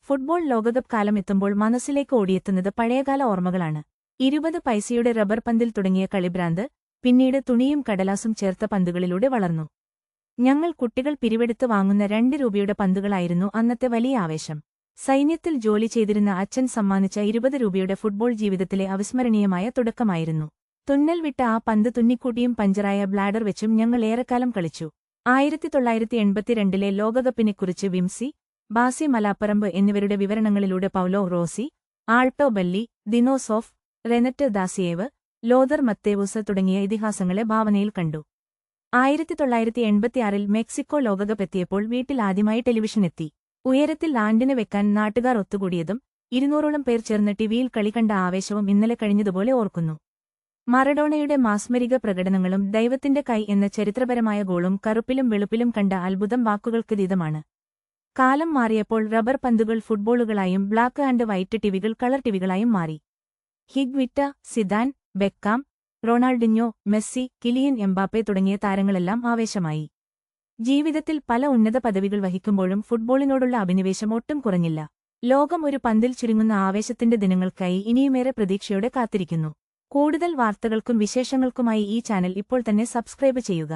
Football ലോകകപ്പ് കാലം എത്തുമ്പോൾ മനസ്സിലേക്ക് ഓടിയെത്തുന്നത് പഴയകാല ഓർമ്മകളാണ്. 20 പൈസയുടെ റബ്ബർ പന്തിൽ തുടങ്ങിയ കളിഭ്രാന്ത് പിന്നീട് തുണിയും കടലാസും ചേർത്ത പന്തുകളിലൂടെ വളർന്നു. ഞങ്ങൾ കുട്ടികൾ പിരിവെടുത്ത് വാങ്ങുന്ന 2 രൂപയുടെ പന്തുകളായിരുന്നു അന്നത്തെ വലിയ ആവേശം. സൈന്യത്തിൽ ജോലി ചെയ്തിരുന്ന അച്ഛൻ സമ്മാനിച്ച 20 രൂപയുടെ ഫുട്ബോൾ ജീവിതത്തിലെ അവിസ്മരണീയമായ തുടക്കമായിരുന്നു. തുന്നൽ വിട്ട ആ പന്ത് തുന്നിക്കൂട്ടിയും പഞ്ചറായ ബ്ലാഡർ വെച്ചും ഞങ്ങൾ ഏറെക്കാലം കളിച്ചു. 1982 ലോകകപ്പിനെക്കുറിച്ച് വിംസി, ബാസി മലാപ്പറമ്പ് എന്നിവരുടെ വിവരണങ്ങളിലൂടെ Paolo Rossi, Altobelli, Dino Zoff, Rinat Dasayev, Lothar Matthaus തുടങ്ങിയ ഇതിഹാസങ്ങളെ ഭാവനയിൽ കണ്ടു. 1986 മെക്സിക്കോ ലോകകപ്പ് എത്തിയപ്പോൾ വീട്ടിൽ ആദ്യമായി ടെലിവിഷനെത്തി. ഉയരത്തിൽ ആന്റിന വെക്കാൻ നാട്ടുകാർ ഒത്തുകൂടിയതും 200ഓളം പേർ ചേർന്ന് ടിവിയിൽ കളി കണ്ട ആവേശവും ഇന്നലെ കഴിഞ്ഞതുപോലെ ഓർക്കുന്നു. മറഡോണയുടെ മാസ്മരിക പ്രകടനങ്ങളും ദൈവത്തിന്റെ കൈ എന്ന ചരിത്രപരമായ ഗോളും കറുപ്പിലും വെളുപ്പിലും കണ്ട അത്ഭുതം വാക്കുകൾക്കതീതമാണ്. കാലം മാറിയപ്പോൾ റബ്ബർ പന്തുകൾ ഫുട്ബോളുകളായും ബ്ലാക്ക് ആൻഡ് വൈറ്റ് ടിവികൾ കളർ ടിവികളായും മാറി. Higuita, Zidane, Beckham, Ronaldinho, Messi, Kylian Mbappe തുടങ്ങിയ താരങ്ങളെല്ലാം ആവേശമായി. ജീവിതത്തിൽ പല ഉന്നത പദവികൾ വഹിക്കുമ്പോഴും ഫുട്ബോളിനോടുള്ള അഭിനിവേശം ഒട്ടും കുറഞ്ഞില്ല. ലോകം ഒരു പന്തിൽ ചുരുങ്ങുന്ന ആവേശത്തിന്റെ ദിനങ്ങൾക്കായി ഇനിയുമേറെ പ്രതീക്ഷയോടെ കാത്തിരിക്കുന്നു. കൂടുതൽ വാർത്തകൾക്കും വിശേഷങ്ങൾക്കുമായി ഈ ചാനൽ ഇപ്പോൾ തന്നെ സബ്സ്ക്രൈബ് ചെയ്യുക.